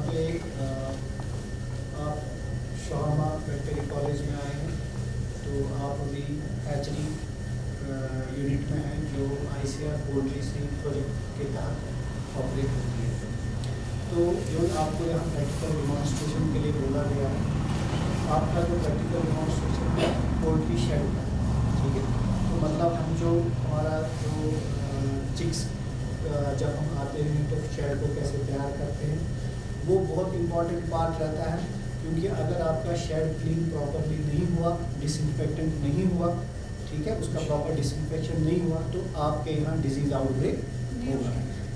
पे आप शाहमा veterinary college में आए हैं, तो आप अभी हैचरी यूनिट में हैं जो ICAR पोल्ट्री सीड प्रोजेक्ट के तहत ऑपरेट होती है। तो जो आपको यहाँ प्रैक्टिकल डिमॉन्स्ट्रेशन के लिए बोला गया है, आपका जो प्रैक्टिकल डिमॉन्स्ट्रेशन है पोल्ट्री शेड का, ठीक है। तो मतलब हम जो हमारा जो चिक्स जब हम आते हैं तो शेड को कैसे तैयार करते हैं, वो बहुत इम्पॉर्टेंट पार्ट रहता है। क्योंकि अगर आपका शेड क्लीन प्रॉपरली नहीं हुआ, डिसइंफेक्टेंट नहीं हुआ, ठीक है, उसका प्रॉपर डिसइंफेक्शन नहीं हुआ, तो आपके यहाँ डिजीज़ आउटब्रेक होगा।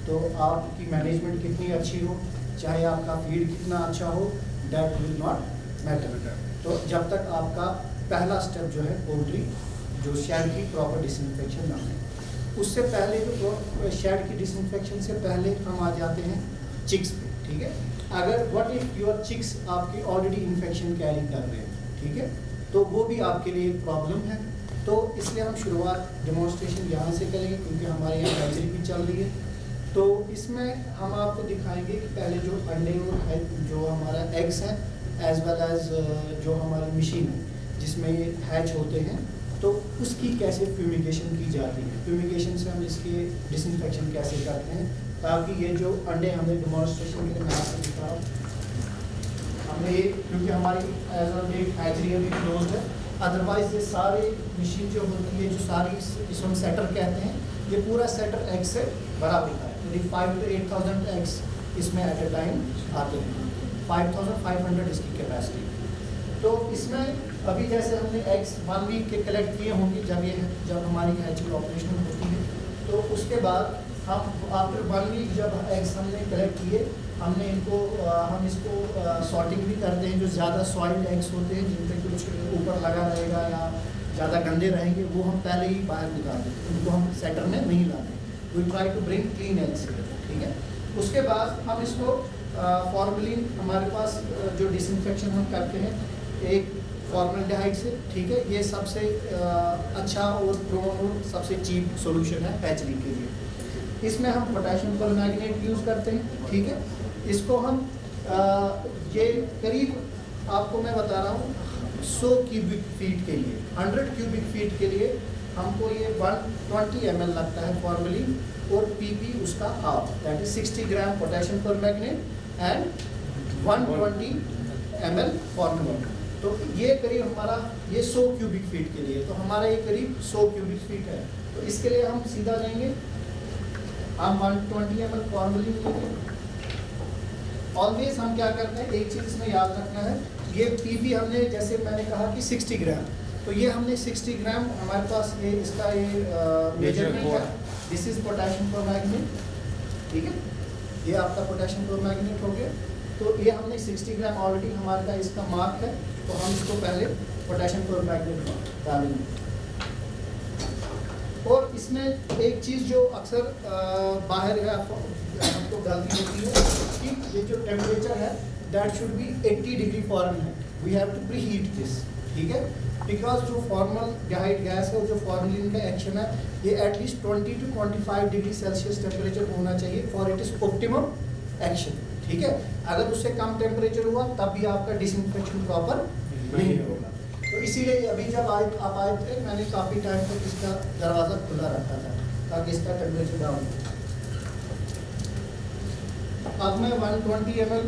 तो आपकी मैनेजमेंट कितनी अच्छी हो, चाहे आपका फीड कितना अच्छा हो, दैट विल नॉट मैटर। तो जब तक आपका पहला स्टेप जो है पोल्ट्री जो शेड की प्रॉपर डिसइंफेक्शन ना है, उससे पहले जो शेड की डिसइंफेक्शन से पहले हम आ जाते हैं चिक्स पे, ठीक है। अगर व्हाट इफ योर चिक्स आपकी ऑलरेडी इन्फेक्शन कैरी कर रहे हैं, ठीक है, तो वो भी आपके लिए एक प्रॉब्लम है। तो इसलिए हम शुरुआत डेमोन्स्ट्रेशन यहाँ से करेंगे, क्योंकि हमारे यहाँ हैचरी भी चल रही है। तो इसमें हम आपको दिखाएंगे कि पहले जो अंडे और जो हमारा एग्स हैं, एज वेल एज जो हमारी मशीन है जिसमें ये हैच होते हैं, तो उसकी कैसे फ्यूमिगेशन की जाती है। फ्यूमिगेशन से हम इसके डिसइंफेक्शन कैसे करते हैं, ताकि ये जो अंडे हमें डेमोन्स्ट्रेशन के लिए मैं आपको दिखा रहा हूँ, हमने ये क्योंकि हमारी एज ऑन डेट हैचरी अभी क्लोज है, अदरवाइज ये सारी मशीन जो होती है, जो सारी इसको हम सेटर कहते हैं, ये पूरा सेटर एग से भरा होता है। 5,000 to 8,000 एग्स इसमें एट ए टाइम आते हैं, 5,500 इसकी कैपेसिटी। तो इसमें अभी जैसे हमने एग्स 1 वीक के कलेक्ट किए होंगे, जब हमारी हैचरी ऑपरेशनल होती है, तो उसके बाद हम आफ्टर 1 वीक जब एग्स हमने कलेक्ट किए, हमने इनको हम इसको सॉर्टिंग भी करते हैं। जो ज़्यादा सॉइल्ड एग्स होते हैं, जिन पर कुछ ऊपर लगा रहेगा या ज़्यादा गंदे रहेंगे, वो हम पहले ही बाहर निकाल देते हैं, उनको हम सेटर में नहीं लाते। We try to bring clean eggs, ठीक है। उसके बाद हम इसको फॉर्मलिन, हमारे पास जो डिसइंफेक्शन हम करते हैं एक फॉर्मल्डिहाइड से, ठीक है। ये सबसे अच्छा और प्रोन और सबसे चीप सॉल्यूशन है हैचरी के लिए। इसमें हम पोटेशियम परमैंगनेट यूज़ करते हैं, ठीक है। इसको हम ये करीब आपको मैं बता रहा हूँ 100 क्यूबिक फीट के लिए, 100 क्यूबिक फीट के लिए हमको ये 120 ml लगता है फॉर्मलिन, और PP उसका half, that is 60 gram potassium permanganate and 120 ml formalin. तो ये करीब हमारा ये 100 क्यूबिक फीट के लिए, तो हमारा ये करीब 100 क्यूबिक फीट है। तो इसके लिए हम सीधा जाएंगे, हम 120 ml फॉर्मलिन लेंगे। ऑलवेज हम क्या करते हैं, एक चीज़ इसमें याद रखना है, ये PP हमने जैसे मैंने कहा कि 60 ग्राम, तो ये हमने 60 ग्राम हमारे पास ये इसका ये मेजरमेंट है। दिस इज पोटेशियम परमैंगनेट, ठीक है, ये आपका पोटेशियम परमैंगनेट हो गया। तो ये हमने 60 ग्राम ऑलरेडी हमारे का इसका मार्क है, तो हम इसको पहले पोटेशियम परमैंगनेट में डालेंगे। और इसमें एक चीज़ जो अक्सर बाहर है हमको गलती होती है कि ये जो टेम्परेचर है that should be 80 degree Fahrenheit, we have to preheat this, ठीक है। बिकॉज जो फॉर्मल्डिहाइड गैस है और जो फॉर्मलिन का एक्शन है, ये at least 20 to 25 degree Celsius temperature होना चाहिए for it is optimum action, ठीक है। अगर उससे कम टेम्परेचर हुआ तब भी आपका डिसइंफेक्शन प्रॉपर नहीं होगा। तो इसीलिए अभी जब आप आए थे, मैंने काफ़ी टाइम तक इसका दरवाज़ा खुला रखा था ताकि इसका टेम्परेचर डाउन हो। अब मैं 120 ml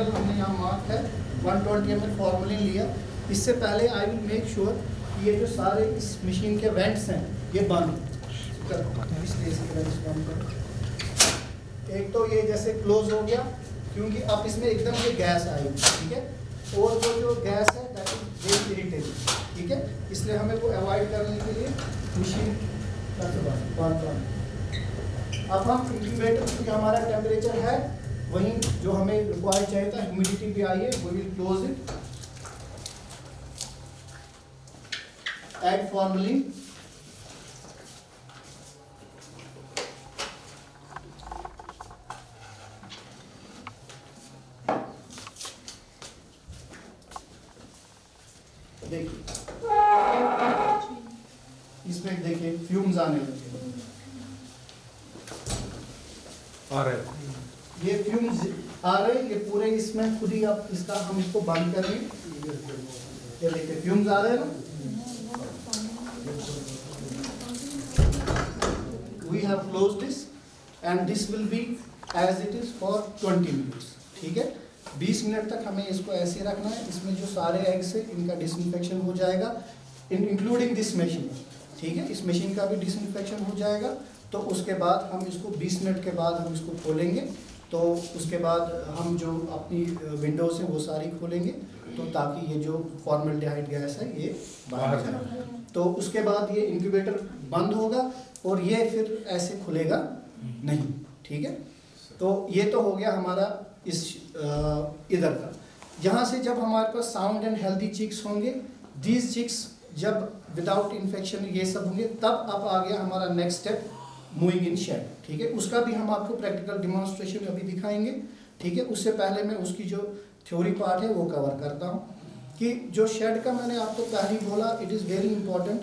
हमने यहाँ मार्क है, 120 ml फॉर्मलिन लिया। इससे पहले आई विल मेक श्योर कि ये जो सारे इस मशीन के वेंट्स हैं ये बंद कर, इसलिए इसके वेंट्स बंद कर। एक तो ये जैसे क्लोज हो गया, क्योंकि अब इसमें एकदम से गैस आई, ठीक है, और वो जो गैस है दैट इज वेरी इरिटेटिंग, ठीक है। इसलिए हमें वो अवॉइड करने के लिए मशीन बंद। अब हम इंक्यूबेटर, क्योंकि हमारा टेम्परेचर है वहीं जो हमें रिक्वायर्ड चाहिए था, ह्यूमिडिटी भी आई है, we will close it, add formalin, आने लगे। आ रहा है। ये फ्यूम्स आ रहे हैं, ये पूरे इसमें खुद ही आप इसका हम इसको बंद करेंगे। ये देखिए फ्यूम्स आ रहे हैं ना। We have closed this and this will be as it is for 20 minutes। ठीक है, 20 मिनट तक हमें इसको ऐसे रखना है। इसमें जो सारे एग्स है इनका डिसइंफेक्शन हो जाएगा, इंक्लूडिंग दिस मशीन। ठीक है, इस मशीन का भी डिसइंफेक्शन हो जाएगा। तो उसके बाद हम इसको 20 मिनट के बाद हम इसको खोलेंगे। तो उसके बाद हम जो अपनी विंडोज हैं वो सारी खोलेंगे, तो ताकि ये जो फॉर्मल्डिहाइड गैस है ये बाहर जाए। तो उसके बाद ये इंक्यूबेटर बंद होगा और ये फिर ऐसे खुलेगा नहीं। ठीक है, तो ये तो हो गया हमारा इस इधर का। यहाँ से जब हमारे पास साउंड एंड हेल्दी चिक्स होंगे, दीज चिक्स जब विदाउट इन्फेक्शन ये सब होंगे, तब अब आ गया हमारा next step, moving in shed. ठीक है, उसका भी हम आपको प्रैक्टिकल डिमॉन्स्ट्रेशन अभी दिखाएंगे। ठीक है, उससे पहले मैं उसकी जो थ्योरी पार्ट है वो कवर करता हूँ कि जो शेड का मैंने आपको पहले बोला, इट इज़ वेरी इंपॉर्टेंट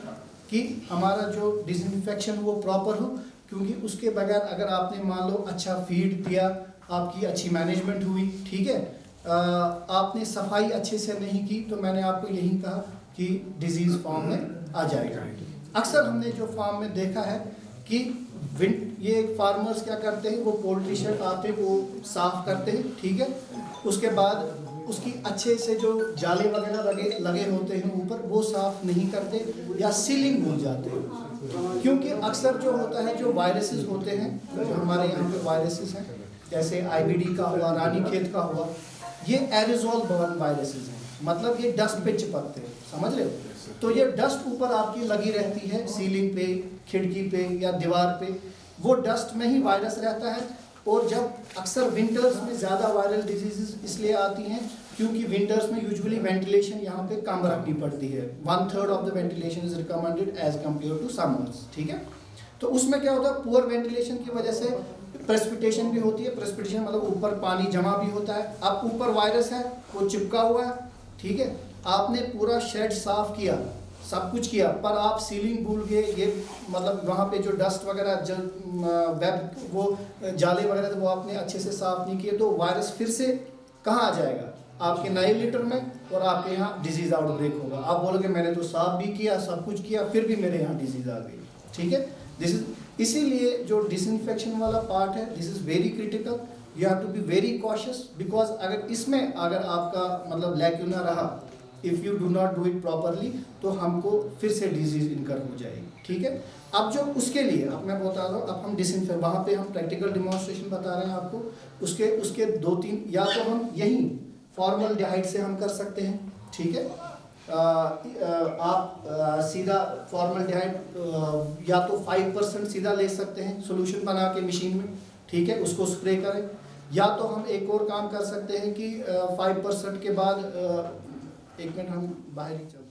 कि हमारा जो डिसइंफेक्शन वो प्रॉपर हो, क्योंकि उसके बगैर अगर आपने मान लो अच्छा फीड दिया, आपकी अच्छी मैनेजमेंट हुई, ठीक है, आपने सफाई अच्छे से नहीं की, तो मैंने आपको यही कहा कि डिजीज़ फॉर्म में आ जाएगा। अक्सर हमने जो फार्म में देखा है कि ये फार्मर्स क्या करते हैं, वो पोल्ट्री शेड आते हैं, वो साफ करते हैं। ठीक है, उसके बाद उसकी अच्छे से जो जाले वगैरह लगे होते हैं ऊपर, वो साफ नहीं करते या सीलिंग भूल जाते हैं। क्योंकि अक्सर जो होता है, जो वायरसेस होते हैं, जो हमारे यहाँ पे वायरसेस हैं, जैसे IBD का हुआ, रानीखेत का हुआ, ये एरोजोल बॉर्न वायरसेस हैं। मतलब ये डस्ट पे चिपकते हैं, समझ रहे हो। तो ये डस्ट ऊपर आपकी लगी रहती है, सीलिंग पे, खिड़की पे या दीवार पे, वो डस्ट में ही वायरस रहता है। और जब अक्सर विंटर्स में ज़्यादा वायरल डिजीज़ इसलिए आती हैं क्योंकि विंटर्स में यूजुअली वेंटिलेशन यहाँ पे कम रखनी पड़ती है। 1/3 of the ventilation is recommended as compare to summers. ठीक है, तो उसमें क्या होता है, पुअर वेंटिलेशन की वजह से प्रेसिपिटेशन भी होती है। प्रेसिपिटेशन मतलब ऊपर पानी जमा भी होता है। अब ऊपर वायरस है, वो चिपका हुआ है। ठीक है, आपने पूरा शेड साफ किया, सब कुछ किया, पर आप सीलिंग भूल गए, ये मतलब वहाँ पे जो डस्ट वगैरह वेब वो जाले वगैरह थे वो आपने अच्छे से साफ नहीं किए, तो वायरस फिर से कहाँ आ जाएगा, आपके नए लीटर में, और आपके यहाँ डिजीज़ आउटब्रेक होगा। आप बोलोगे मैंने तो साफ भी किया, सब कुछ किया, फिर भी मेरे यहाँ डिजीज़ आ गई। ठीक है, इसीलिए जो डिसइंफेक्शन वाला पार्ट है, this is very critical. You have to be very cautious, because अगर आपका मतलब लैक्यूना रहा, if you do not do it properly, तो हमको फिर से डिजीज़ इनकर हो जाएगी। ठीक है, अब जो उसके लिए अब मैं बता रहा हूँ, अब हम डिसइंफेक्ट वहाँ पे हम प्रैक्टिकल डिमॉन्स्ट्रेशन बता रहे हैं आपको। उसके 2-3, या तो हम यही फॉर्मल्डिहाइड से हम कर सकते हैं। ठीक है, आप सीधा फॉर्मल्डिहाइड या तो 5% सीधा ले सकते हैं सोल्यूशन बना के मशीन में। ठीक है, उसको स्प्रे करें, या तो हम एक और काम कर सकते हैं कि 5% के बाद 1 मिनट हम बाहर ही चल